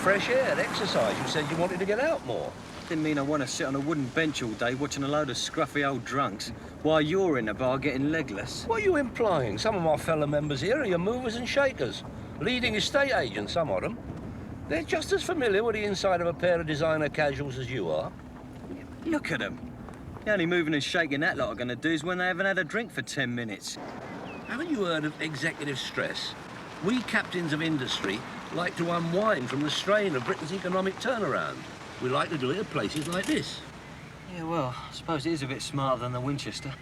fresh air, exercise. You said you wanted to get out more. Didn't mean I want to sit on a wooden bench all day watching a load of scruffy old drunks while you're in the bar getting legless. What are you implying? Some of my fellow members here are your movers and shakers. Leading estate agents, some of them. They're just as familiar with the inside of a pair of designer casuals as you are. Look at them. The only moving and shaking that lot are going to do is when they haven't had a drink for 10 minutes. Haven't you heard of executive stress? We captains of industry like to unwind from the strain of Britain's economic turnaround. We like to do it at places like this. Yeah, well, I suppose it is a bit smarter than the Winchester.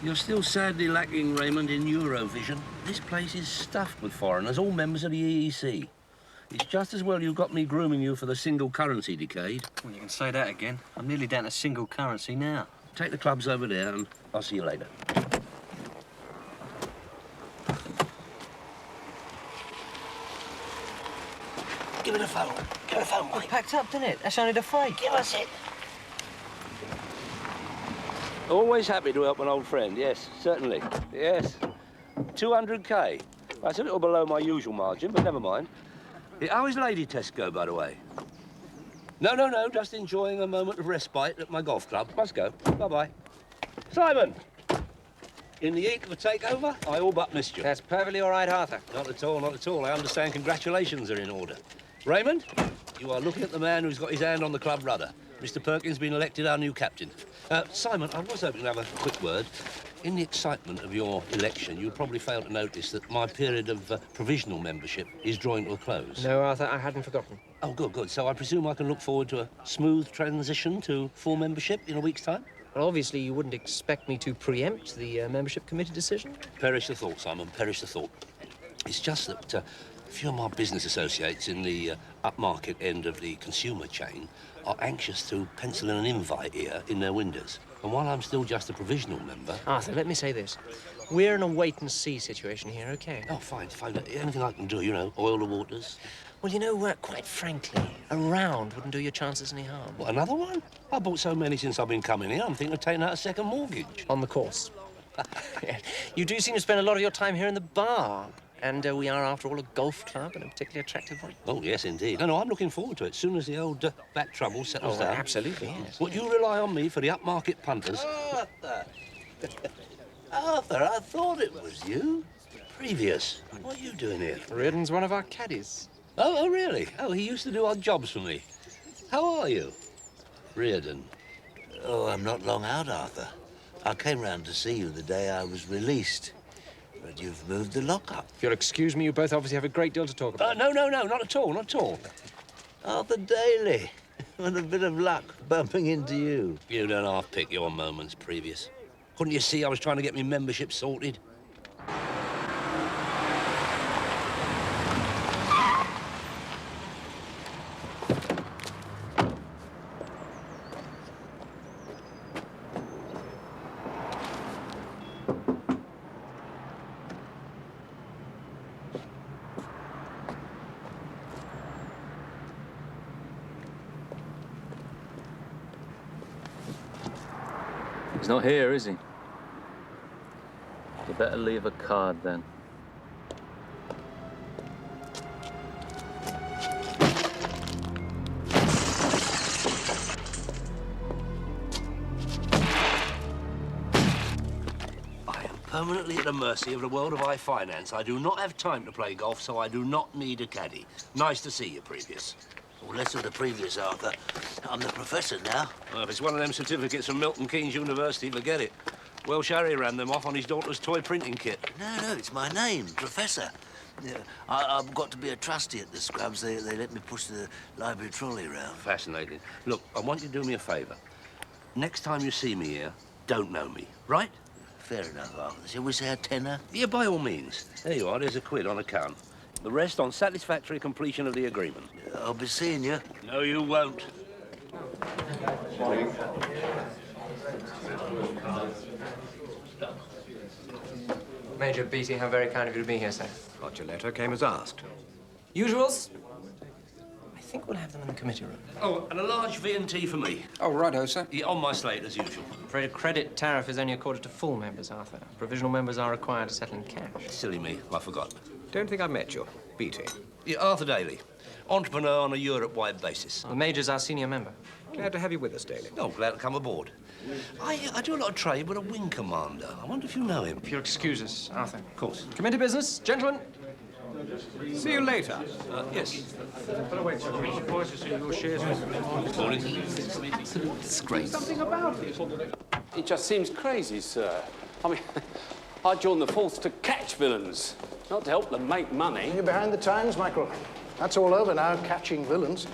You're still sadly lacking, Raymond, in Eurovision. This place is stuffed with foreigners, all members of the EEC. It's just as well you got me grooming you for the single currency decade. Well, you can say that again. I'm nearly down to single currency now. Take the clubs over there and I'll see you later. Give me the phone. Give me the phone, quick. Packed up, didn't it? That's only the freight. Give us it. Always happy to help an old friend, yes, certainly. Yes. 200K. That's a little below my usual margin, but never mind. How is lady test go, by the way? No, just enjoying a moment of respite at my golf club. Must go. Bye-bye. Simon! In the heat of a takeover, I all but missed you. That's perfectly all right, Arthur. Not at all, not at all. I understand congratulations are in order. Raymond, you are looking at the man who's got his hand on the club rudder. Mr. Perkins been elected our new captain. Simon, I was hoping to have a quick word. In the excitement of your election, you probably failed to notice that my period of provisional membership is drawing to a close. No, Arthur, I hadn't forgotten. Oh, good. So I presume I can look forward to a smooth transition to full membership in a week's time? Well, obviously, you wouldn't expect me to preempt the membership committee decision. Perish the thought, Simon, perish the thought. It's just that a few of my business associates in the upmarket end of the consumer chain are anxious to pencil in an invite here in their windows. And while I'm still just a provisional member... Arthur, let me say this. We're in a wait-and-see situation here, OK? Oh, fine. Anything I can do, you know, oil the waters. Well, you know, quite frankly, a round wouldn't do your chances any harm. What, another one? I bought so many since I've been coming here, I'm thinking of taking out a second mortgage. On the course. You do seem to spend a lot of your time here in the bar. And we are, after all, a golf club and a particularly attractive one. Oh, yes, indeed. No, I'm looking forward to it. As soon as the old back trouble settles down. Absolutely, yes. Would you rely on me for the upmarket punters? Arthur! Arthur, I thought it was you. Previous. What are you doing here? Reardon's one of our caddies. Oh, really? Oh, he used to do odd jobs for me. How are you? Reardon. Oh, I'm not long out, Arthur. I came round to see you the day I was released. But you've moved the lockup. If you'll excuse me, you both obviously have a great deal to talk about. No, not at all, not at all. Arthur Daly. With a bit of luck bumping into you. You don't half-pick your moments, Previous. Couldn't you see I was trying to get me membership sorted? He's not here, is he? You better leave a card, then. I am permanently at the mercy of the world of high finance. I do not have time to play golf, so I do not need a caddy. Nice to see you, Previous. Well, less of the previous, Arthur. I'm the professor now. Well, if it's one of them certificates from Milton Keynes University, forget it. Welsh Harry ran them off on his daughter's toy printing kit. No, it's my name, Professor. Yeah, I've got to be a trustee at the Scrubs. They let me push the library trolley around. Fascinating. Look, I want you to do me a favour. Next time you see me here, don't know me, right? Fair enough, Arthur. Shall we say a tenner? Yeah, by all means. There you are, there's a quid on account. The rest on satisfactory completion of the agreement. I'll be seeing you. No, you won't. Major Beattie, how very kind of you to be here, sir. Got your letter, came as asked. Usuals? I think we'll have them in the committee room. Oh, and a large V&T for me. Oh, righto, sir. Yeah, on my slate, as usual. I'm afraid a credit tariff is only accorded to full members, Arthur. Provisional members are required to settle in cash. Silly me, I forgot. Don't think I've met you. Beatty. Yeah, Arthur Daly. Entrepreneur on a Europe-wide basis. The Major's our senior member. Glad to have you with us, Daly. Oh, glad to come aboard. I do a lot of trade with a wing commander. I wonder if you know him. If you'll excuse us, Arthur. Of course. Committee business, gentlemen. See you later. Yes. Morning. Absolute disgrace. Something about it. It just seems crazy, sir. I mean, I joined the force to catch villains, not to help them make money. You're behind the times, Michael. That's all over now, catching villains.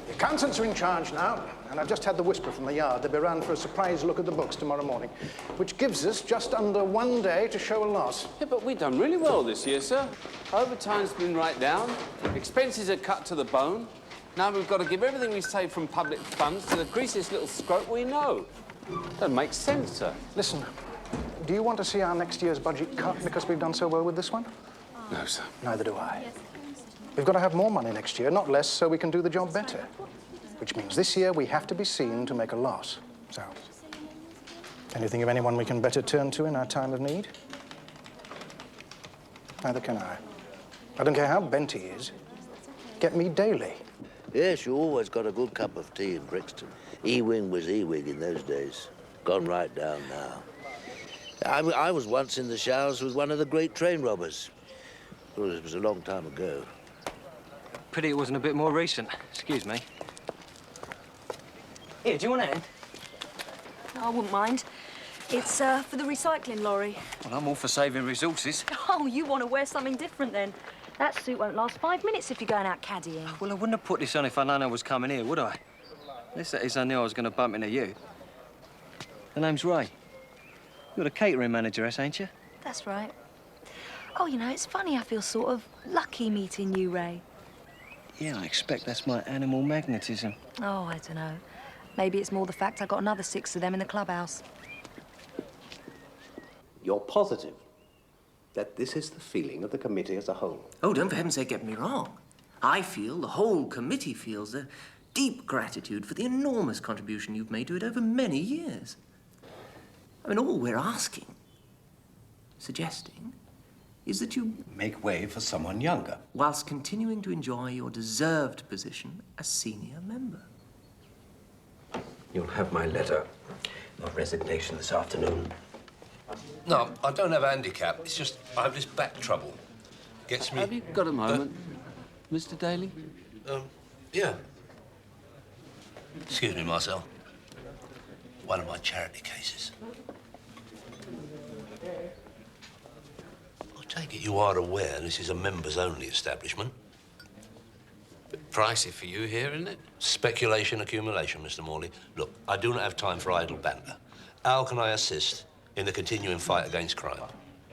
The accountants are in charge now, and I've just had the whisper from the yard. They'll be round for a surprise look at the books tomorrow morning, which gives us just under 1 day to show a loss. Yeah, but we've done really well this year, sir. Overtime's been right down. Expenses are cut to the bone. Now we've got to give everything we save from public funds to the greasiest little scrope we know. Doesn't make sense, sir. Listen, do you want to see our next year's budget cut because we've done so well with this one? No, sir. Neither do I. We've got to have more money next year, not less, so we can do the job better. Which means this year we have to be seen to make a loss. So, can you think of anyone we can better turn to in our time of need? Neither can I. I don't care how bent he is. Get me Daly. Yes, you always got a good cup of tea in Brixton. E-wing was E-wing in those days. Gone right down now. I was once in the showers with one of the great train robbers. Well, it was a long time ago. Pity it wasn't a bit more recent. Excuse me. Here, do you want to end? I wouldn't mind. It's for the recycling lorry. Well, I'm all for saving resources. Oh, you want to wear something different then? That suit won't last 5 minutes if you're going out caddying. Well, I wouldn't have put this on if I'd known I was coming here, would I? Unless that is, I knew I was going to bump into you. The name's Ray. You're the catering manager, ain't you? That's right. Oh, you know, it's funny, I feel sort of lucky meeting you, Ray. Yeah, I expect that's my animal magnetism. Oh, I don't know. Maybe it's more the fact I got another 6 of them in the clubhouse. You're positive that this is the feeling of the committee as a whole? Oh, don't for heaven's sake get me wrong. I feel, the whole committee feels, a deep gratitude for the enormous contribution you've made to it over many years. I mean, all we're asking, suggesting, is that you Make way for someone younger. whilst continuing to enjoy your deserved position as senior member. You'll have my letter of resignation this afternoon. No, I don't have a handicap. It's just I have this back trouble. Gets me... Have you got a moment, Mr. Daly? Yeah. Excuse me, Marcel. One of my charity cases. I take it you are aware this is a members-only establishment. Bit pricey for you here, isn't it? Speculation accumulation, Mr. Morley. Look, I do not have time for idle banter. How can I assist in the continuing fight against crime?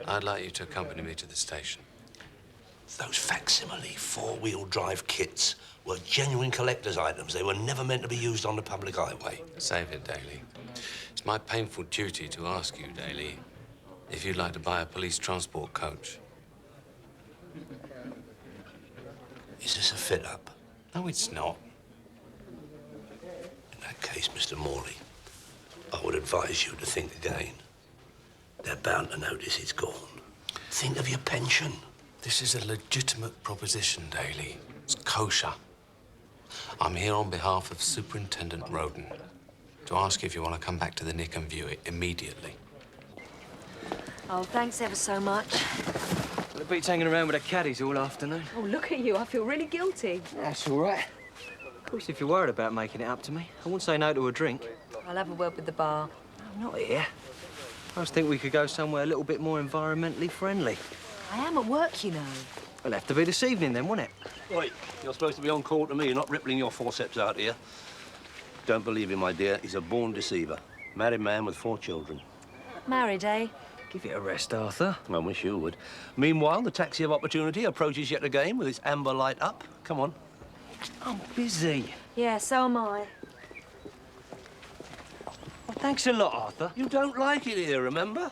I'd like you to accompany me to the station. Those facsimile four-wheel drive kits were genuine collector's items. They were never meant to be used on the public highway. Save it, Daly. It's my painful duty to ask you, Daly, if you'd like to buy a police transport coach. Is this a fit-up? No, it's not. In that case, Mr. Morley, I would advise you to think again. They're bound to notice it's gone. Think of your pension. This is a legitimate proposition, Daly. It's kosher. I'm here on behalf of Superintendent Roden to ask if you want to come back to the Nick and view it immediately. Oh, thanks ever so much. The beats hanging around with the caddies all afternoon. Oh, look at you. I feel really guilty. That's all right. Of course, if you're worried about making it up to me, I won't say no to a drink. I'll have a word with the bar. I'm not here. I was thinking we could go somewhere a little bit more environmentally friendly. I am at work, you know. It'll have to be this evening then, won't it? Wait, you're supposed to be on call to me, not rippling your forceps out here. Don't believe him, my dear. He's a born deceiver. Married man with 4 children. Married, eh? Give it a rest, Arthur. I wish you would. Meanwhile, the taxi of opportunity approaches yet again with its amber light up. Come on. I'm busy. Yeah, so am I. Well, thanks a lot, Arthur. You don't like it here, remember?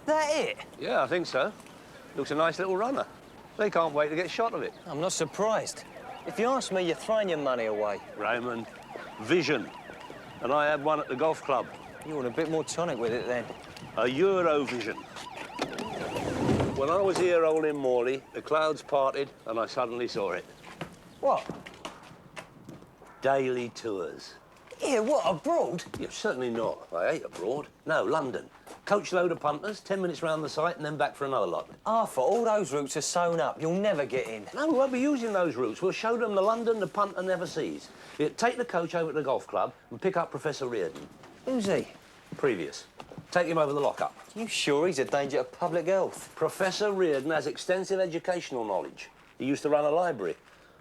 That it? Yeah, I think so. Looks a nice little runner. They can't wait to get shot of it. I'm not surprised. If you ask me, you're throwing your money away. Raymond, vision. And I had one at the golf club. You want a bit more tonic with it, then? A Eurovision. When I was here holding Morley, the clouds parted and I suddenly saw it. What? Daily tours. Yeah, what, abroad? Yeah, certainly not. I hate abroad. No, London. Coach load of punters, 10 minutes round the site and then back for another lot. Arthur, all those routes are sewn up. You'll never get in. No, we won't be using those routes. We'll show them the London the punter never sees. Yeah, take the coach over to the golf club and pick up Professor Reardon. Who's he? Previous. Take him over the lockup. You sure he's a danger to public health? Professor Reardon has extensive educational knowledge. He used to run a library.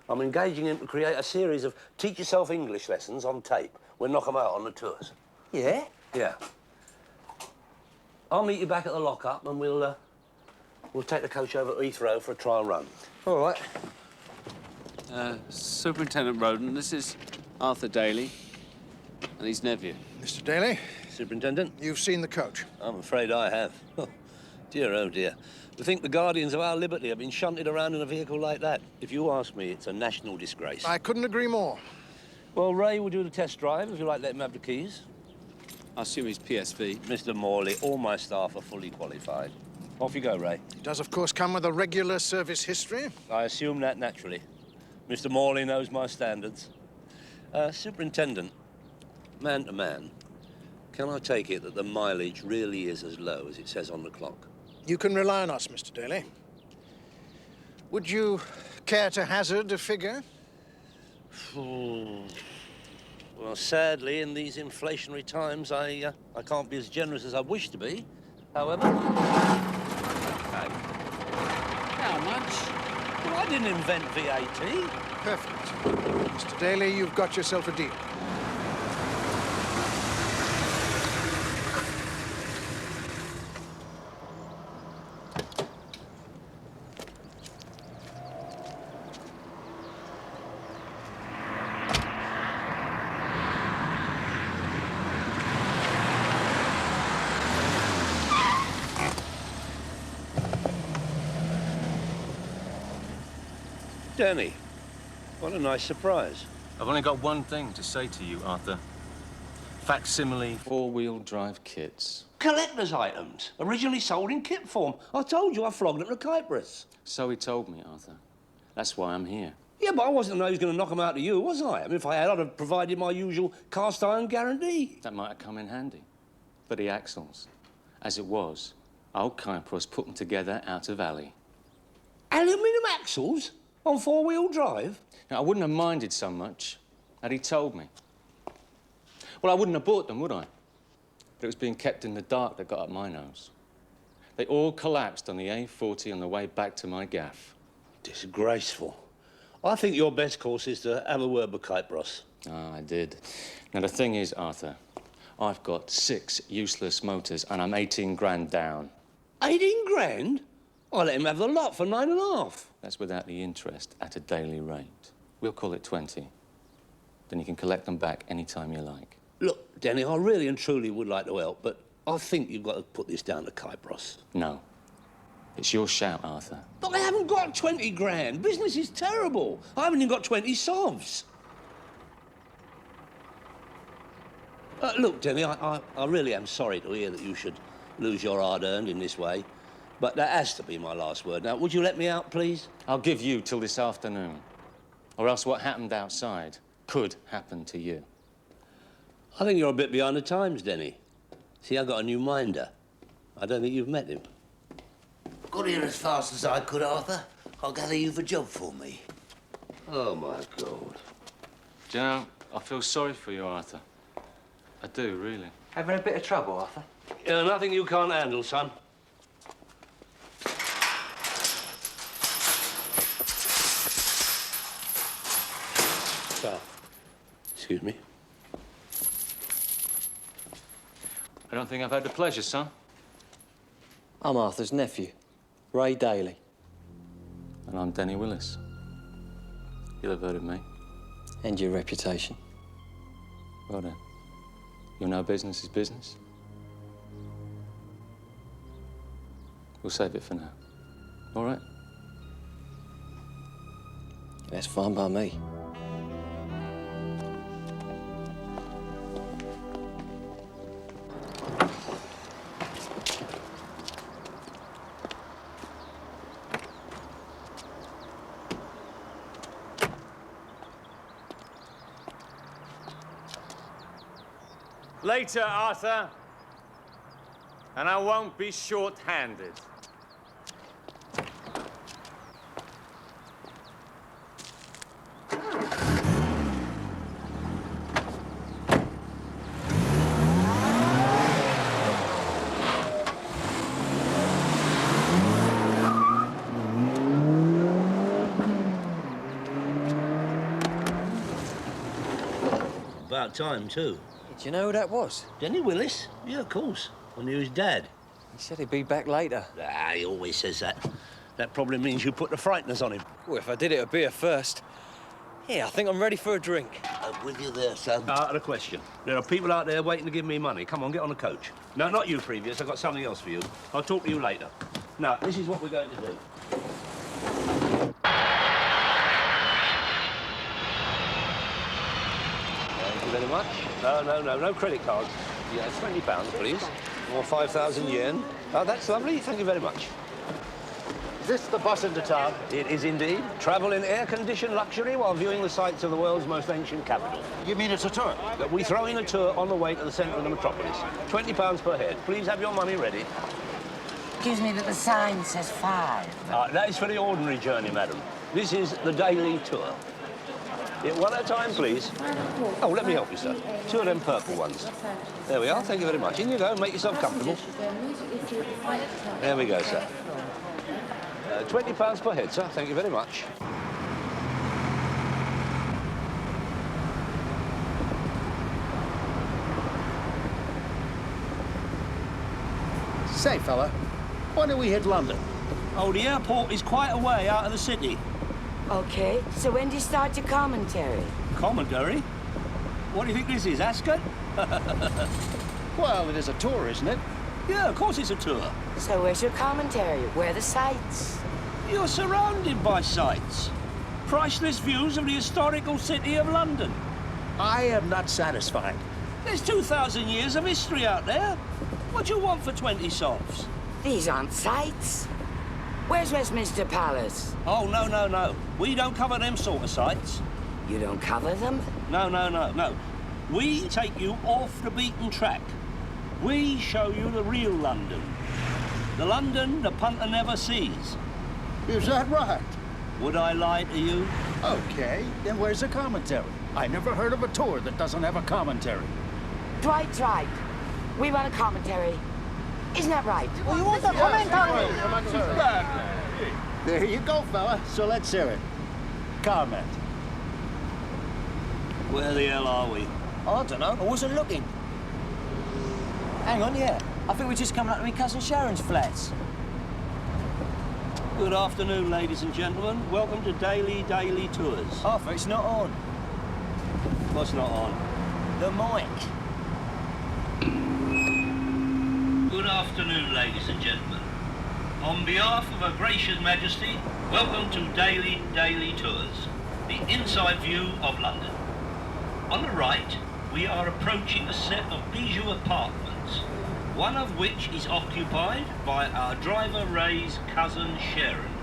I'm engaging him to create a series of teach yourself English lessons on tape. We'll knock them out on the tours. Yeah? Yeah. I'll meet you back at the lockup and we'll take the coach over to Heathrow for a trial run. All right. Superintendent Roden, this is Arthur Daly and his nephew. Mr. Daly, Superintendent? you've seen the coach. I'm afraid I have. Oh, dear. To think the guardians of our liberty have been shunted around in a vehicle like that. If you ask me, it's a national disgrace. I couldn't agree more. Well, Ray will do the test drive, if you like, let him have the keys. I assume he's PSV. Mr. Morley, all my staff are fully qualified. Off you go, Ray. He does, of course, come with a regular service history. I assume that naturally. Mr. Morley knows my standards. Superintendent, man to man, can I take it that the mileage really is as low as it says on the clock? You can rely on us, Mr. Daly. Would you care to hazard a figure? Well, sadly, in these inflationary times, I can't be as generous as I wish to be. However... Hey. How much? Well, I didn't invent VAT. Perfect. Mr. Daly, you've got yourself a deal. Danny, what a nice surprise. I've only got one thing to say to you, Arthur. Facsimile four-wheel drive kits. Collector's items, originally sold in kit form. I told you I flogged them to Cyprus. So he told me, Arthur. That's why I'm here. Yeah, but I wasn't the one who was going to knock them out to you, was I? I mean, if I had, I'd have provided my usual cast iron guarantee. That might have come in handy. For the axles. As it was, old Cyprus put them together out of alley. Aluminium axles? On four-wheel drive? Now, I wouldn't have minded so much had he told me. Well, I wouldn't have bought them, would I? But it was being kept in the dark that got up my nose. They all collapsed on the A40 on the way back to my gaff. Disgraceful. I think your best course is to have a word with Cyprus. Ah, I did. Now, the thing is, Arthur, I've got 6 useless motors and I'm 18 grand down. 18 grand? I'll let him have the lot for 9.5. That's without the interest at a daily rate. We'll call it 20. Then you can collect them back any time you like. Look, Danny, I really and truly would like to help, but I think you've got to put this down to Cyprus. No. It's your shout, Arthur. But I haven't got 20 grand. Business is terrible. I haven't even got 20 sovs. Look, Danny, I really am sorry to hear that you should lose your hard-earned in this way. But that has to be my last word. Now, would you let me out, please? I'll give you till this afternoon. Or else what happened outside could happen to you. I think you're a bit behind the times, Denny. See, I got a new minder. I don't think you've met him. Got here as fast as I could, Arthur. I'll gather you've a job for me. Oh, my God. Do you know, I feel sorry for you, Arthur. I do, really. Having a bit of trouble, Arthur? Yeah, nothing you can't handle, son. Excuse me. I don't think I've had the pleasure, son. I'm Arthur's nephew, Ray Daly. And I'm Danny Willis. You'll have heard of me. And your reputation. Well then, you'll know business is business. We'll save it for now. All right? That's fine by me. Later, Arthur. And I won't be short-handed. About time, too. Do you know who that was? Denny Willis? Yeah, of course. I knew his dad. He said he'd be back later. Ah, he always says that. That probably means you put the frighteners on him. Well, if I did it, it'd be a first. Yeah, I think I'm ready for a drink. I'm with you there, son. Out of the question. There are people out there waiting to give me money. Come on, get on the coach. No, not you, Previous. I've got something else for you. I'll talk to you later. Now, this is what we're going to do. Thank you very much. No credit cards. Yeah, £20, please. Or 5,000 yen. Oh, that's lovely. Thank you very much. Is this the bus into town? It is indeed. Travel in air-conditioned luxury while viewing the sights of the world's most ancient capital. You mean it's a tour? We throw in a tour on the way to the centre of the metropolis. £20 per head. Please have your money ready. Excuse me, but the sign says 5. That is for the ordinary journey, madam. This is the daily tour. Yeah, one at a time, please. Oh, let me help you, sir. 2 of them purple ones. There we are. Thank you very much. In you go. Make yourself comfortable. There we go, sir. £20 per head, sir. Thank you very much. Say, fella, why don't we hit London? Oh, the airport is quite a way out of the city. Okay, so when do you start your commentary? Commentary? What do you think this is, Ascot? Well, it is a tour, isn't it? Yeah, of course it's a tour. So where's your commentary? Where are the sights? You're surrounded by sights. Priceless views of the historical city of London. I am not satisfied. There's 2,000 years of history out there. What do you want for 20 sovs? These aren't sights. Where's Westminster Palace? Oh, no. We don't cover them sort of sights. You don't cover them? No. We take you off the beaten track. We show you the real London. The London the punter never sees. Is that right? Would I lie to you? Okay, then where's the commentary? I never heard of a tour that doesn't have a commentary. Dwight's right. We want a commentary. Isn't that right? Well, you want the commentary? There you go, fella. So let's hear it. Comment. Where the hell are we? I don't know. I wasn't looking. Hang on, yeah. I think we're just coming up to my cousin Sharon's flats. Good afternoon, ladies and gentlemen. Welcome to Daily Tours. Arthur, it's not on. What's not on? The mic. Good afternoon, ladies and gentlemen. On behalf of Her Gracious Majesty, welcome to Daily Tours, the inside view of London. On the right, we are approaching a set of bijou apartments, one of which is occupied by our driver Ray's cousin Sharon.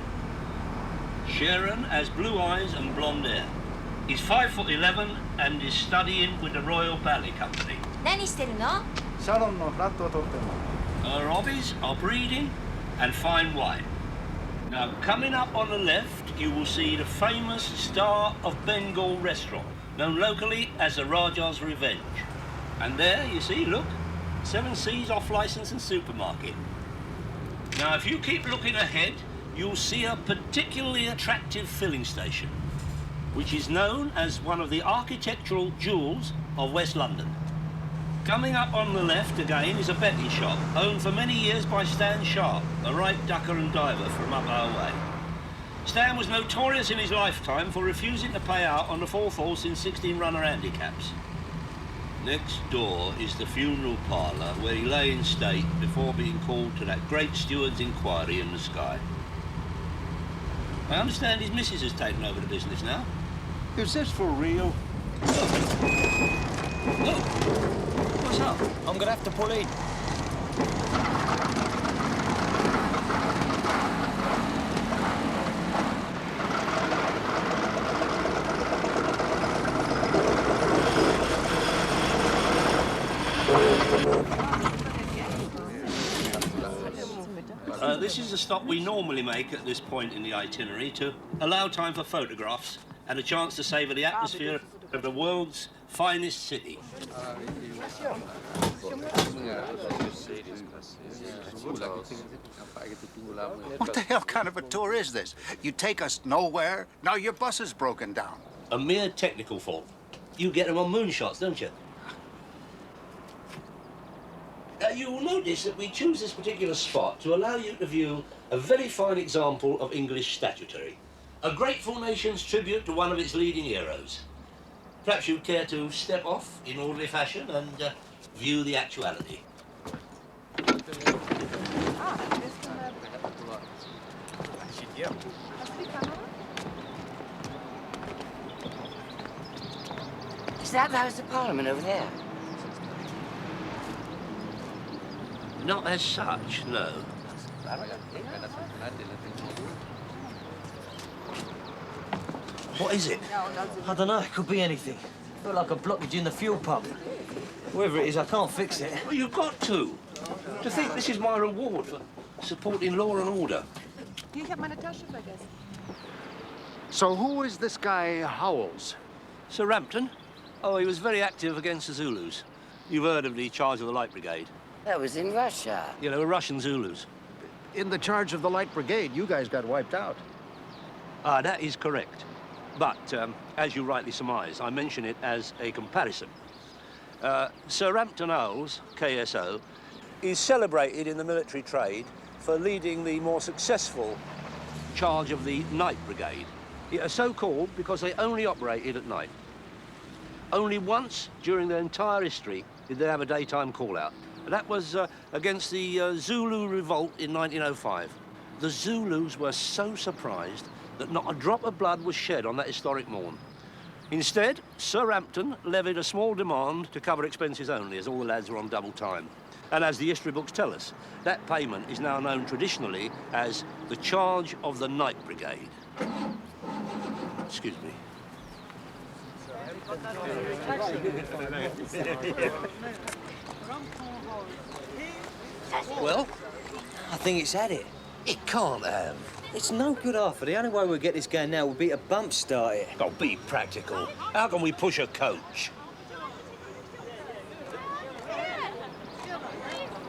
Sharon has blue eyes and blonde hair. He's 5'11" and is studying with the Royal Ballet Company. Her hobbies are breeding and fine wine. Now, coming up on the left, you will see the famous Star of Bengal restaurant, known locally as the Raja's Revenge. And there, you see, look, 7 Seas off-licence and supermarket. Now, if you keep looking ahead, you'll see a particularly attractive filling station, which is known as one of the architectural jewels of West London. Coming up on the left again is a betting shop, owned for many years by Stan Sharp, a right ducker and diver from up our way. Stan was notorious in his lifetime for refusing to pay out on the 4th horse in 16-runner handicaps. Next door is the funeral parlour where he lay in state before being called to that great steward's inquiry in the sky. I understand his missus has taken over the business now. Is this for real? Look! What's up? I'm gonna have to pull in. This is the stop we normally make at this point in the itinerary to allow time for photographs and a chance to savour the atmosphere of the world's finest city. What the hell kind of a tour is this? You take us nowhere, now your bus is broken down. A mere technical fault. You get them on moonshots, don't you? You will notice that we choose this particular spot to allow you to view a very fine example of English statuary. A grateful nation's tribute to one of its leading heroes. Perhaps you'd care to step off in orderly fashion and view the actuality. Is that the House of Parliament over there? Not as such, no. What is it? I don't know, it could be anything. I feel like a blockage in the fuel pump. Whoever it is, I can't fix it. Well, you've got to. To think this is my reward for supporting law and order. So who is this guy Howells? Sir Rampton? Oh, he was very active against the Zulus. You've heard of the charge of the Light Brigade? That was in Russia. You know, Russian Zulus. In the charge of the Light Brigade, you guys got wiped out. Ah, that is correct. But, as you rightly surmise, I mention it as a comparison. Sir Rampton Howells, KSO, is celebrated in the military trade for leading the more successful charge of the Night Brigade. It is so called because they only operated at night. Only once during their entire history did they have a daytime call-out. That was against the Zulu revolt in 1905. The Zulus were so surprised that not a drop of blood was shed on that historic morn. Instead, Sir Rampton levied a small demand to cover expenses only, as all the lads were on double time. And as the history books tell us, that payment is now known traditionally as the charge of the Night Brigade. Excuse me. Well, I think it's had it. It can't have. It's no good, Arthur. The only way we'll get this going now would be to bump start it. Oh, be practical. How can we push a coach?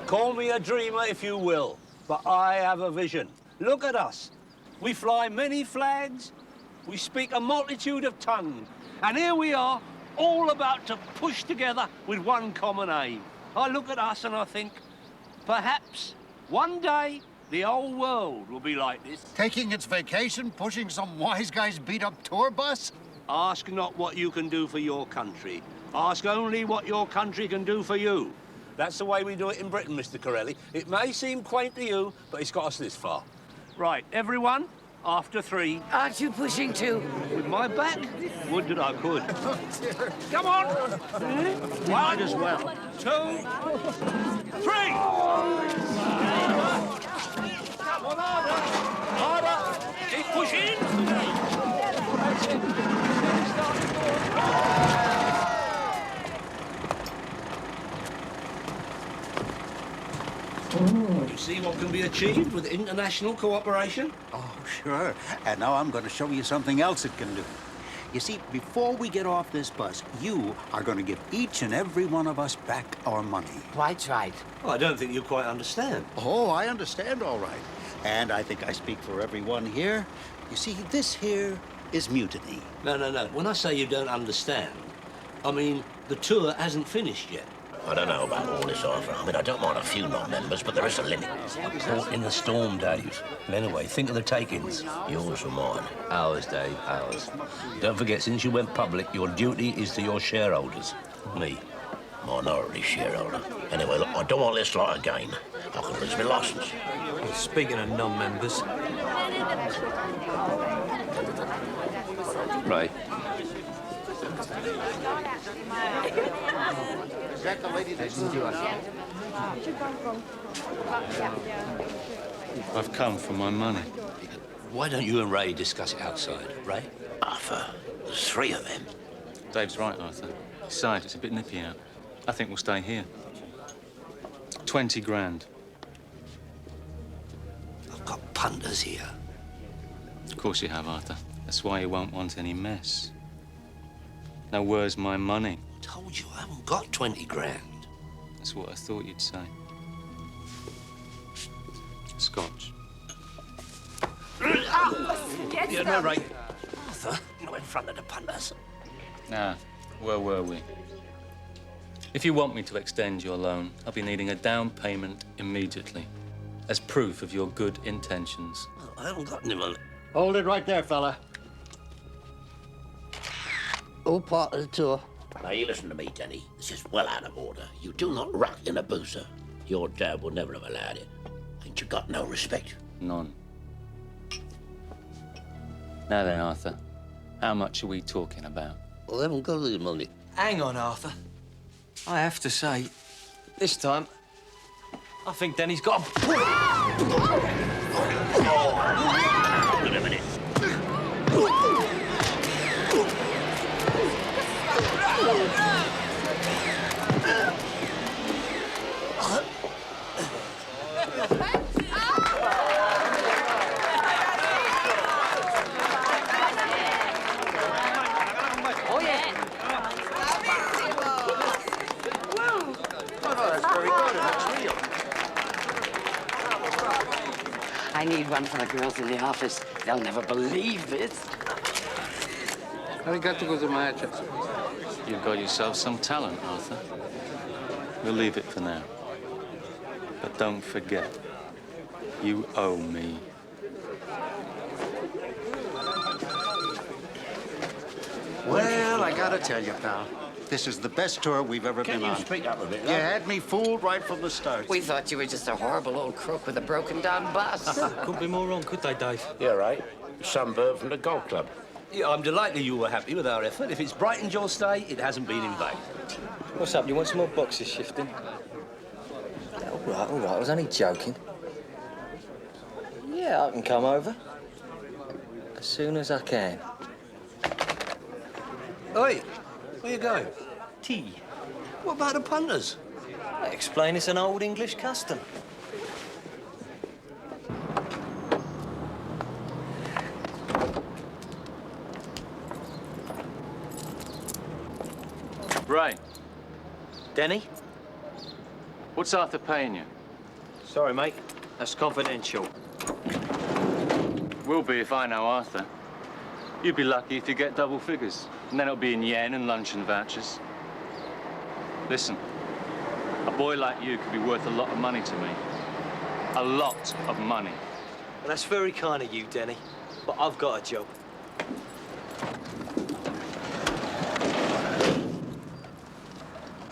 Call me a dreamer if you will, but I have a vision. Look at us. We fly many flags, we speak a multitude of tongues, and here we are, all about to push together with one common aim. I look at us and I think, perhaps one day the whole world will be like this. Taking its vacation, pushing some wise guy's beat-up tour bus? Ask not what you can do for your country. Ask only what your country can do for you. That's the way we do it in Britain, Mr. Corelli. It may seem quaint to you, but it's got us this far. Right, everyone, after 3. Aren't you pushing too? With my back? Would that I could. Come on! 1, might as well. 2, 3! Come on, harder! Keep pushing! You see what can be achieved with international cooperation? Oh, sure. And now I'm going to show you something else it can do. You see, before we get off this bus, you are going to give each and every one of us back our money. Quite right. Oh, I don't think you quite understand. Oh, I understand all right. And I think I speak for everyone here. You see, this here is mutiny. No. When I say you don't understand, I mean the tour hasn't finished yet. I don't know about all this, Arthur. I mean, I don't mind a few non-members, but there is a limit. Caught in the storm, Dave. And anyway, think of the takings. Yours or mine? Ours, Dave, ours. Don't forget, since you went public, your duty is to your shareholders. Me. Minority shareholder. Anyway, look, I don't want this like a game. I could lose my licence. Well, speaking of non-members, Ray. Is that the lady that's I've come for my money. Why don't you and Ray discuss it outside, Ray? Arthur, there's three of them. Dave's right, Arthur. Besides, it's a bit nippy out. I think we'll stay here. 20 grand. I've got punters here. Of course you have, Arthur. That's why you won't want any mess. Now, where's my money? I told you I haven't got 20 grand. That's what I thought you'd say. Scotch. Yeah, no, Ray. Arthur, not in front of the punters. Now, where were we? If you want me to extend your loan, I'll be needing a down payment immediately as proof of your good intentions. Well, I haven't got any money. Hold it right there, fella. All part of the tour. Now, you listen to me, Denny. This is well out of order. You do not rock in a boozer. Your dad would never have allowed it. Ain't you got no respect? None. Now then, Arthur, how much are we talking about? Well, I haven't got any money. Hang on, Arthur. I have to say, this time, I think Denny's got a... Hold it a minute. I need one for the girls in the office. They'll never believe this. I got to go to my address. You've got yourself some talent, Arthur. We'll leave it for now. But don't forget, you owe me. Well, I gotta tell you, pal, this is the best tour we've ever been on. Can you speak up a bit? You had me fooled right from the start. We thought you were just a horrible old crook with a broken-down bus. Couldn't be more wrong, could they, Dave? Yeah, right. Sunbird from the golf club. Yeah, I'm delighted you were happy with our effort. If it's brightened your stay, it hasn't been in vain. What's up? You want some more boxes shifting? All right, I was only joking. Yeah, I can come over. As soon as I can. Oi, where you going? Tea. What about the punters? I explain it's an old English custom. Ray, Denny? what's Arthur paying you? Sorry, mate. That's confidential. Will be if I know Arthur. You'd be lucky if you get double figures. And then it'll be in yen and luncheon vouchers. Listen, a boy like you could be worth a lot of money to me. A lot of money. Well, that's very kind of you, Denny. But I've got a job.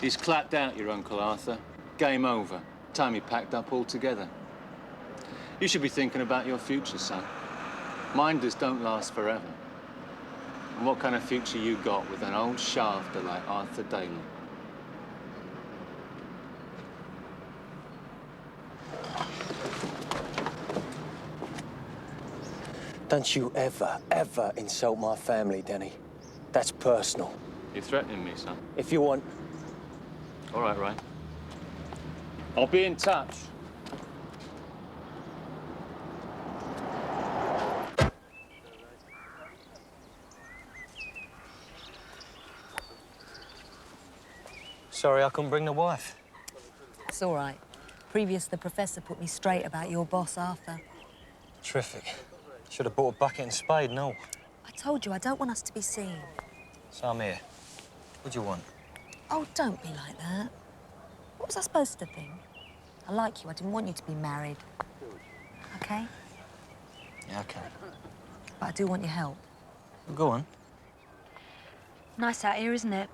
He's clapped out, your Uncle Arthur. Game over. Time he packed up altogether. You should be thinking about your future, son. Minders don't last forever. And what kind of future you got with an old shafter like Arthur Daly? Don't you ever insult my family, Denny. That's personal. You're threatening me, son. If you want... All right, Ray. I'll be in touch. Sorry, I couldn't bring the wife. It's all right. Previous, the professor put me straight about your boss, Arthur. Terrific. Should have bought a bucket and spade, no. I told you, I don't want us to be seen. So I'm here. What do you want? Oh, don't be like that. What was I supposed to think? I like you. I didn't want you to be married. OK? Yeah, OK. But I do want your help. Well, go on. Nice out here, isn't it?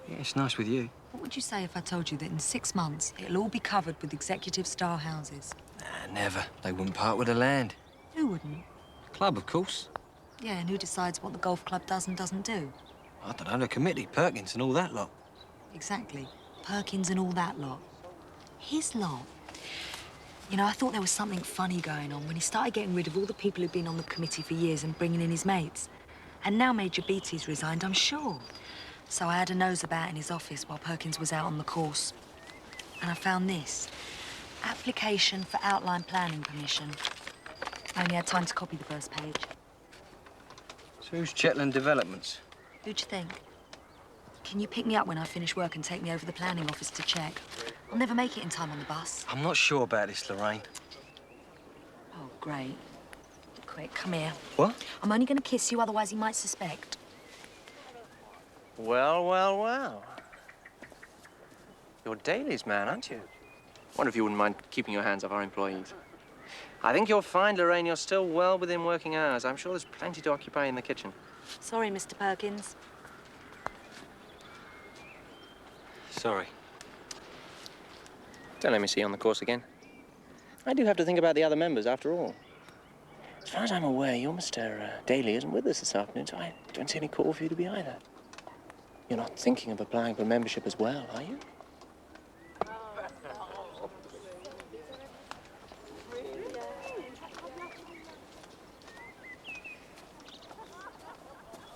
Yeah, it's nice with you. What would you say if I told you that in 6 months, it'll all be covered with executive style houses? Nah, never. They wouldn't part with the land. Who wouldn't? Club, of course. Yeah, and who decides what the golf club does and doesn't do? I don't know, the committee, Perkins and all that lot. Exactly. Perkins and all that lot. His lot. You know, I thought there was something funny going on when he started getting rid of all the people who'd been on the committee for years and bringing in his mates. And now Major Beattie's resigned, I'm sure. So I had a nose about in his office while Perkins was out on the course. And I found this. Application for outline planning permission. I only had time to copy the first page. So who's Shetland Developments? Who'd you think? Can you pick me up when I finish work and take me over the planning office to check? I'll never make it in time on the bus. I'm not sure about this, Lorraine. Oh, great. Quick, come here. What? I'm only going to kiss you, otherwise he might suspect. Well, well, well. You're Daly's man, aren't you? Wonder if you wouldn't mind keeping your hands off our employees. I think you'll find, Lorraine, you're still well within working hours. I'm sure there's plenty to occupy in the kitchen. Sorry, Mr. Perkins. Sorry. Don't let me see you on the course again. I do have to think about the other members, after all. As far as I'm aware, your Mr. Daly isn't with us this afternoon, so I don't see any call for you to be either. You're not thinking of applying for membership as well, are you?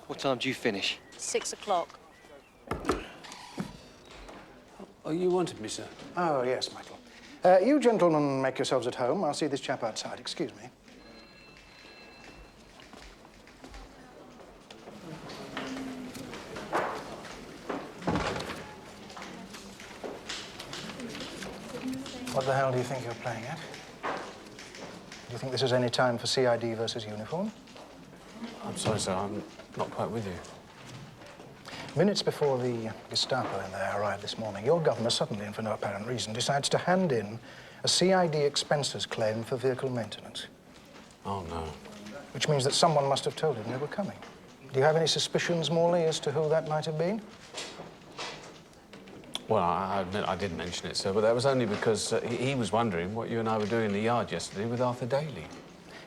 What time do you finish? 6 o'clock. Oh, you wanted me, sir? Oh, yes, Michael. You gentlemen make yourselves at home. I'll see this chap outside. Excuse me. What the hell do you think you're playing at? Do you think this is any time for CID versus uniform? I'm sorry, sir. I'm not quite with you. Minutes before the Gestapo in there arrived this morning, your governor suddenly, and for no apparent reason, decides to hand in a CID expenses claim for vehicle maintenance. Oh, no. Which means that someone must have told him they were coming. Do you have any suspicions, Morley, as to who that might have been? Well, I admit I did mention it, sir, but that was only because he was wondering what you and I were doing in the yard yesterday with Arthur Daly.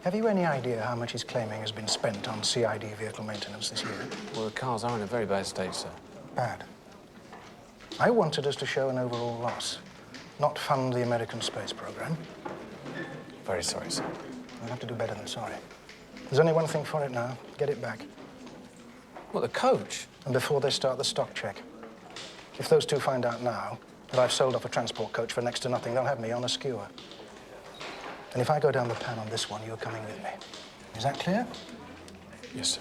Have you any idea how much he's claiming has been spent on CID vehicle maintenance this year? Well, the cars are in a very bad state, sir. Bad. I wanted us to show an overall loss, not fund the American space program. Very sorry, sir. We'll have to do better than sorry. There's only one thing for it now. Get it back. What, the coach? And before they start the stock check. If those two find out now that I've sold off a transport coach for next to nothing, they'll have me on a skewer. And if I go down the pan on this one, you're coming with me. Is that clear? Yes, sir.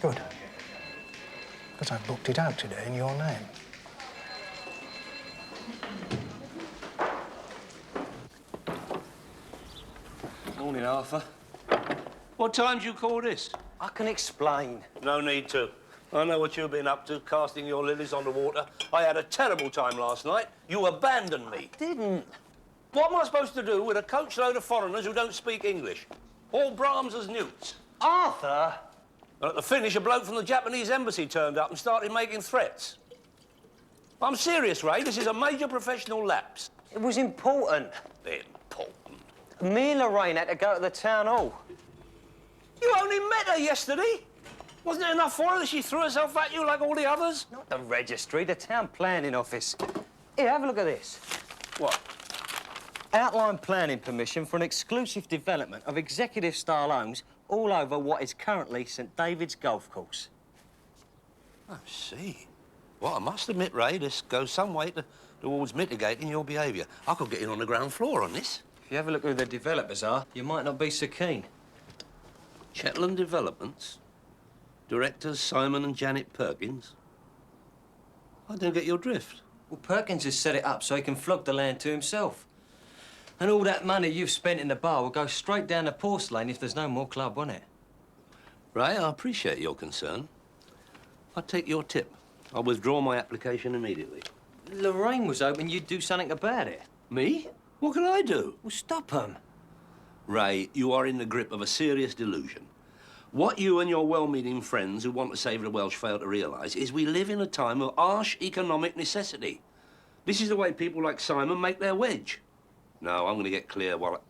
Good. Because I've booked it out today in your name. Morning, Arthur. What time do you call this? I can explain. No need to. I know what you've been up to, casting your lilies on the water. I had a terrible time last night. You abandoned me. I didn't. What am I supposed to do with a coachload of foreigners who don't speak English? All Brahms as newts. Arthur! And at the finish, a bloke from the Japanese embassy turned up and started making threats. I'm serious, Ray. This is a major professional lapse. It was important. Important? Me and Lorraine had to go to the town hall. You only met her yesterday. Wasn't it enough for her that she threw herself at you like all the others? Not the registry, the town planning office. Here, have a look at this. What? Outline planning permission for an exclusive development of executive-style homes all over what is currently St David's golf course. I see. Well, I must admit, Ray, this goes some way towards mitigating your behaviour. I could get in on the ground floor on this. If you have a look who the developers are, you might not be so keen. Shetland Developments? Directors Simon and Janet Perkins? I don't get your drift. Well, Perkins has set it up so he can flog the land to himself. And all that money you've spent in the bar will go straight down the porcelain if there's no more club, won't it? Ray, I appreciate your concern. I'll take your tip. I'll withdraw my application immediately. Lorraine was hoping you'd do something about it. Me? What can I do? Well, stop him. Ray, you are in the grip of a serious delusion. What you and your well-meaning friends who want to save the Welsh fail to realise is we live in a time of harsh economic necessity. This is the way people like Simon make their wedge. No, I'm going to get clear while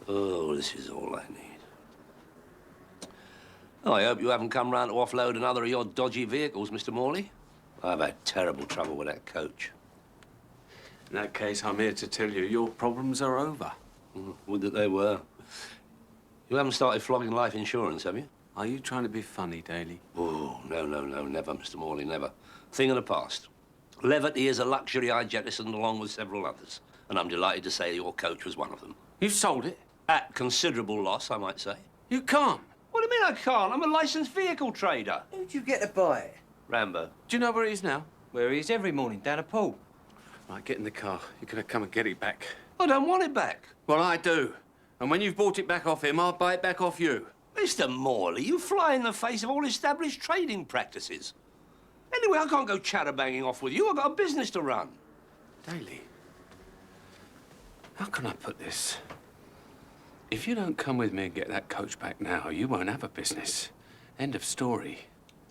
Oh, this is all I need. Oh, I hope you haven't come round to offload another of your dodgy vehicles, Mr. Morley. I've had terrible trouble with that coach. In that case, I'm here to tell you your problems are over. Would that they were. You haven't started flogging life insurance, have you? Are you trying to be funny, Daly? Oh, no, never, Mr. Morley, never. Thing of the past. Levity is a luxury I jettisoned along with several others, and I'm delighted to say your coach was one of them. You've sold it? At considerable loss, I might say. You can't. What do you mean I can't? I'm a licensed vehicle trader. Who'd you get to buy it? Rambo. Do you know where he is now? Where he is every morning, down at pool. Right, get in the car. You're going to come and get it back. I don't want it back. Well, I do. And when you've bought it back off him, I'll buy it back off you. Mr. Morley, you fly in the face of all established trading practices. Anyway, I can't go chatter-banging off with you. I've got a business to run. Daly, how can I put this? If you don't come with me and get that coach back now, you won't have a business. End of story.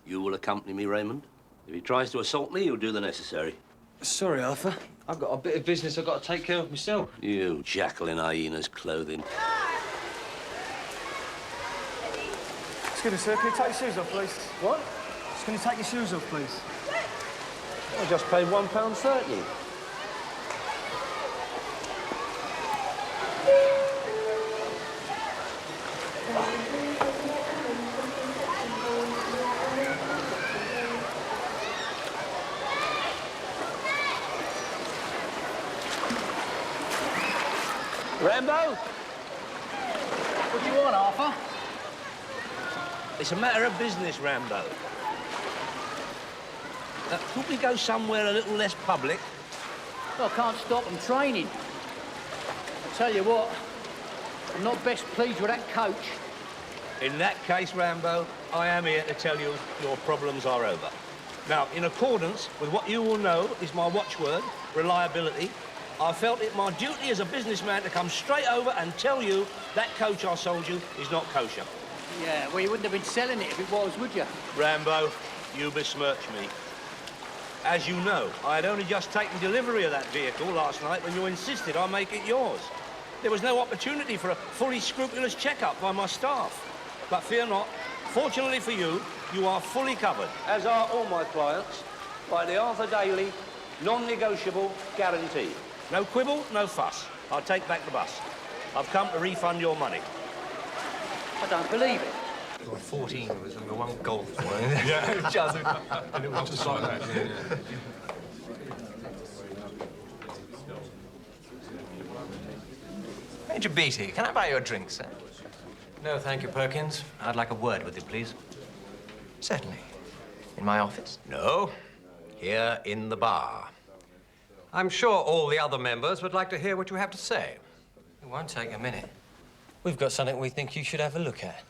You will accompany me, Raymond. If he tries to assault me, you'll do the necessary. Sorry, Arthur. I've got a bit of business I've got to take care of myself. You jackal in hyena's clothing. Excuse me, sir. Can you take your shoes off, please? What? Can you take your shoes off, please? I just paid £1.30. Rambo? What do you want, Arthur? It's a matter of business, Rambo. Could we go somewhere a little less public? Well, I can't stop them training. I tell you what, I'm not best pleased with that coach. In that case, Rambo, I am here to tell you your problems are over. Now, in accordance with what you will know is my watchword, reliability, I felt it my duty as a businessman to come straight over and tell you that coach I sold you is not kosher. Yeah, well, you wouldn't have been selling it if it was, would you? Rambo, you besmirch me. As you know, I had only just taken delivery of that vehicle last night when you insisted I make it yours. There was no opportunity for a fully scrupulous checkup by my staff. But fear not, fortunately for you, you are fully covered, as are all my clients, by the Arthur Daly non-negotiable guarantee. No quibble, no fuss. I'll take back the bus. I've come to refund your money. I don't believe it. 14 was number one golf. Yeah, just and it was just like that. Major Beatty, can I buy you a drink, sir? No, thank you, Perkins. I'd like a word with you, please. Certainly. In my office? No, here in the bar. I'm sure all the other members would like to hear what you have to say. It won't take a minute. We've got something we think you should have a look at.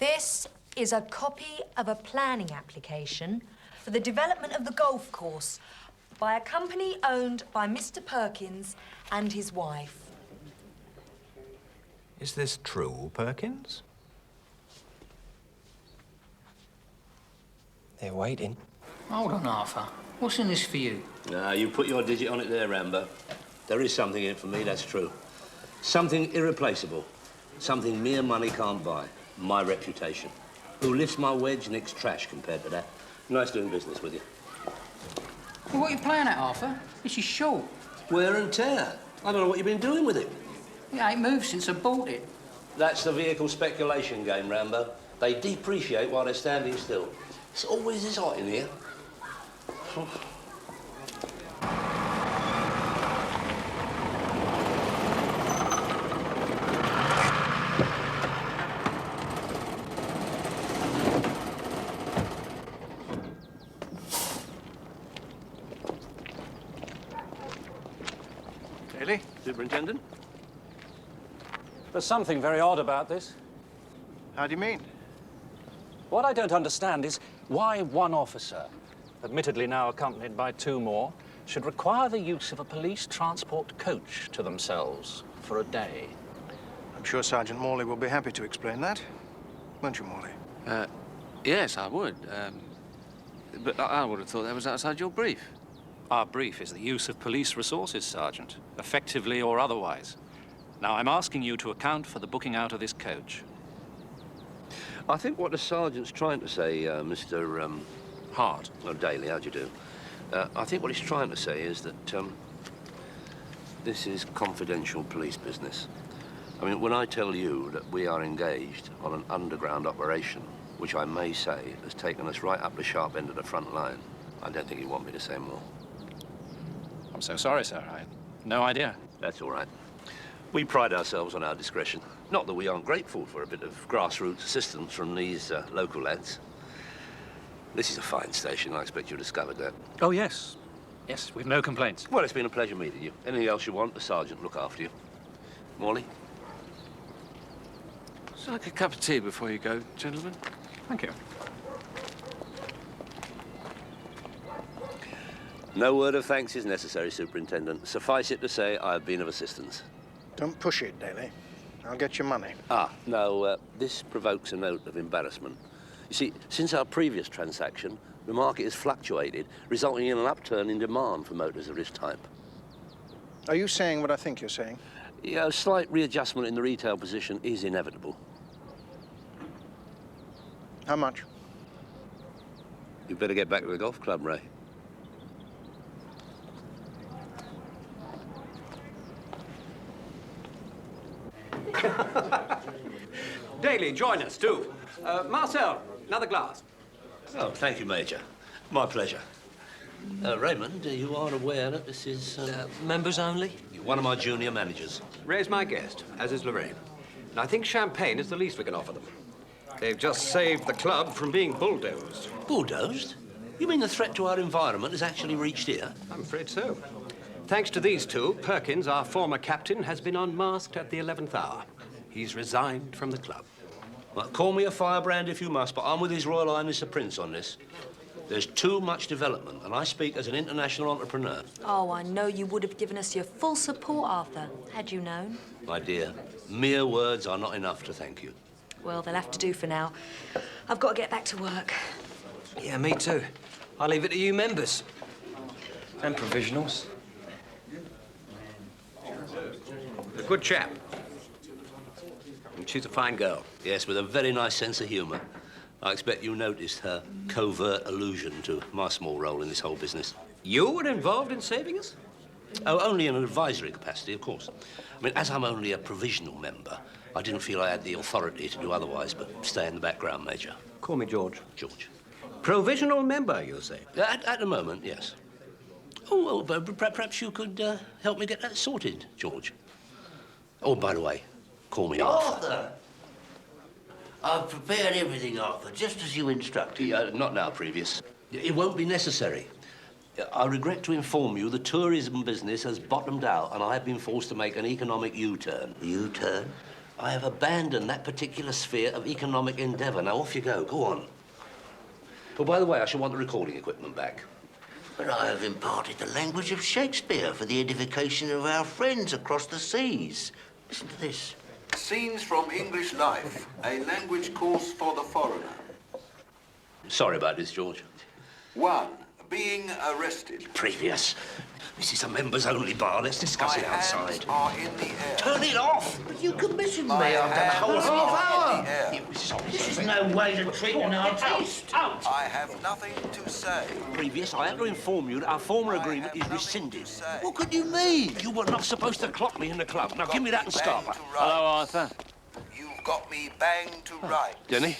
This is a copy of a planning application for the development of the golf course by a company owned by Mr. Perkins and his wife. Is this true, Perkins? They're waiting. Hold on, Arthur. What's in this for you? You put your digit on it there, Rambo. There is something in it for me, that's true. Something irreplaceable. Something mere money can't buy. My reputation. Who lifts my wedge, nicks trash compared to that. Nice doing business with you. Well, what are you playing at, Arthur? This is short. Wear and tear. I don't know what you've been doing with it. It ain't moved since I bought it. That's the vehicle speculation game, Rambo. They depreciate while they're standing still. It's always this hot in here. Daly? Superintendent? There's something very odd about this. How do you mean? What I don't understand is why one officer, admittedly now accompanied by two more, should require the use of a police transport coach to themselves for a day. I'm sure Sergeant Morley will be happy to explain that. Won't you, Morley? Yes, I would. But I would have thought that was outside your brief. Our brief is the use of police resources, Sergeant, effectively or otherwise. Now, I'm asking you to account for the booking out of this coach. I think what the sergeant's trying to say, Mr. Hart, or Daly, how'd you do? I think what he's trying to say is that this is confidential police business. I mean, when I tell you that we are engaged on an underground operation, which I may say has taken us right up the sharp end of the front line, I don't think you want me to say more. I'm so sorry, sir. I had no idea. That's all right. We pride ourselves on our discretion. Not that we aren't grateful for a bit of grassroots assistance from these local lads. This is a fine station. I expect you discovered that. Oh, yes. Yes, we've no complaints. Well, it's been a pleasure meeting you. Anything else you want, the sergeant will look after you. Morley? Would you like a cup of tea before you go, gentlemen? Thank you. No word of thanks is necessary, Superintendent. Suffice it to say, I have been of assistance. Don't push it, Daly. I'll get your money. No, this provokes a note of embarrassment. You see, since our previous transaction, the market has fluctuated, resulting in an upturn in demand for motors of this type. Are you saying what I think you're saying? Yeah, a slight readjustment in the retail position is inevitable. How much? You'd better get back to the golf club, Ray. Daly, join us, too. Marcel, another glass. Oh, thank you, Major. My pleasure. Raymond, you are aware that this is... members only? One of my junior managers. Ray's my guest, as is Lorraine. And I think champagne is the least we can offer them. They've just saved the club from being bulldozed. Bulldozed? You mean the threat to our environment has actually reached here? I'm afraid so. Thanks to these two, Perkins, our former captain, has been unmasked at the 11th hour. He's resigned from the club. Well, call me a firebrand if you must, but I'm with His Royal Highness the Prince on this. There's too much development, and I speak as an international entrepreneur. Oh, I know you would have given us your full support, Arthur, had you known. My dear, mere words are not enough to thank you. Well, they'll have to do for now. I've got to get back to work. Yeah, me too. I'll leave it to you members. And provisionals. A good chap. And she's a fine girl. Yes, with a very nice sense of humour. I expect you noticed her covert allusion to my small role in this whole business. You were involved in saving us? Oh, only in an advisory capacity, of course. I mean, as I'm only a provisional member, I didn't feel I had the authority to do otherwise but stay in the background, Major. Call me George. George. Provisional member, you say? At the moment, yes. Oh, well, but perhaps you could help me get that sorted, George. Oh, by the way, call me Arthur. I've prepared everything, Arthur, just as you instructed. Not now, Previous. It won't be necessary. I regret to inform you the tourism business has bottomed out and I have been forced to make an economic U-turn. U-turn? I have abandoned that particular sphere of economic endeavour. Now, off you go. Go on. Oh, by the way, I shall want the recording equipment back. But I have imparted the language of Shakespeare for the edification of our friends across the seas. Listen to this. Scenes from English life, a language course for the foreigner. Sorry about this, George. 1. Being arrested. Previous. This is a members-only bar. Let's discuss it outside. Are in the air. Turn it off! But you commissioned me My after the whole hands are half in the hour. air. This is no way to treat an artist. Out! I have nothing to say. Previous, I have to inform you that our former agreement is rescinded. What could you mean? You were not supposed to clock me in the club. Now, give me that and start. Hello, Arthur. You've got me banged to rights. Denny?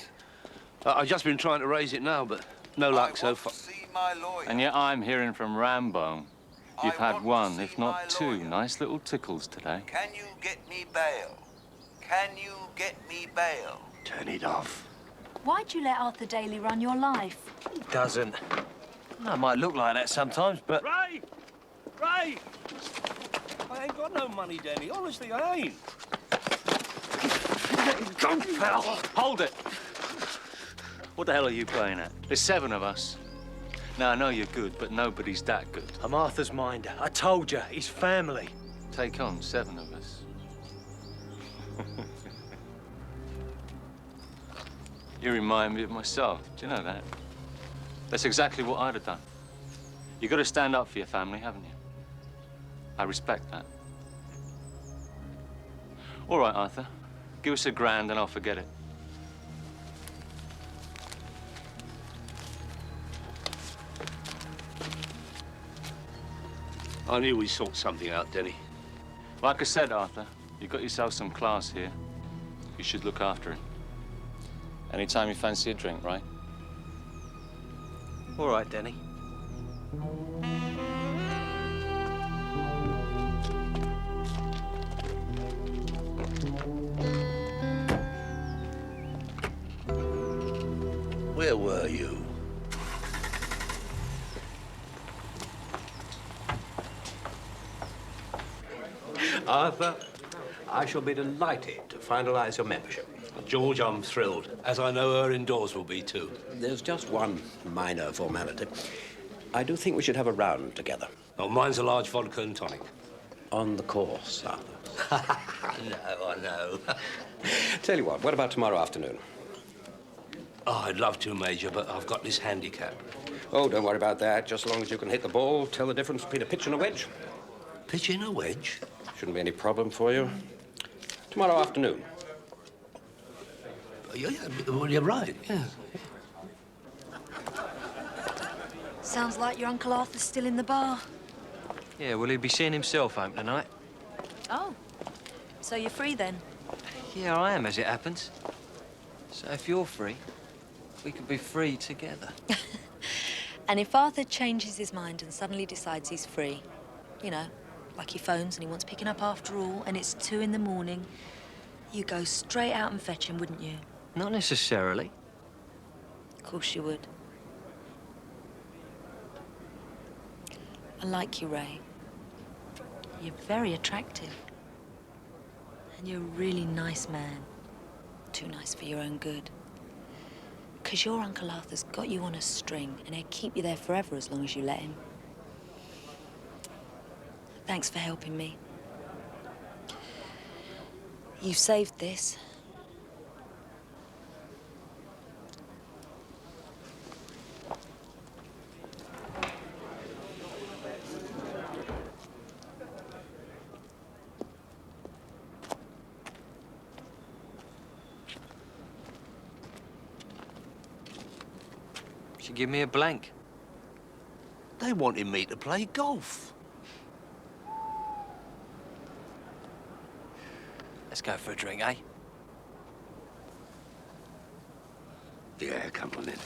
I've just been trying to raise it now, but no luck so far. See my lawyer. And yet I'm hearing from Rambo. You've had one, if not two, nice little tickles today. Can you get me bail? Can you get me bail? Turn it off. Why'd you let Arthur Daly run your life? Doesn't. I might look like that sometimes, but... Ray! Ray! I ain't got no money, Denny. Honestly, I ain't. Go, pal! Hold it! What the hell are you playing at? There's 7 of us. Now, I know you're good, but nobody's that good. I'm Arthur's minder. I told you, he's family. Take on 7 of us. You remind me of myself. Do you know that? That's exactly what I'd have done. You've got to stand up for your family, haven't you? I respect that. All right, Arthur. Give us £1,000 and I'll forget it. I knew we'd sort something out, Denny. Like I said, Arthur, you've got yourself some class here. You should look after it. Anytime you fancy a drink, right? All right, Denny. Where were you? Arthur, I shall be delighted to finalize your membership. George, I'm thrilled, as I know her indoors will be too. There's just one minor formality. I do think we should have a round together. Oh, mine's a large vodka and tonic. On the course, Arthur. No, I know. Tell you what about tomorrow afternoon? Oh, I'd love to, Major, but I've got this handicap. Oh, don't worry about that. Just as long as you can hit the ball, tell the difference between a pitch and a wedge. Pitch in a wedge? Shouldn't be any problem for you. Tomorrow afternoon. Yeah, well, you're right, yeah. Sounds like your Uncle Arthur's still in the bar. Yeah, well, he'll be seeing himself home tonight. Oh, so you're free then? Yeah, I am, as it happens. So if you're free, we could be free together. And if Arthur changes his mind and suddenly decides he's free, you know, like he phones and he wants picking up after all, and it's 2 in the morning, you go straight out and fetch him, wouldn't you? Not necessarily. Of course you would. I like you, Ray. You're very attractive. And you're a really nice man. Too nice for your own good. Because your Uncle Arthur's got you on a string, and he'll keep you there forever as long as you let him. Thanks for helping me. You've saved this. She give me a blank. They wanted me to play golf. Let's go for a drink, eh? Yeah, come on then.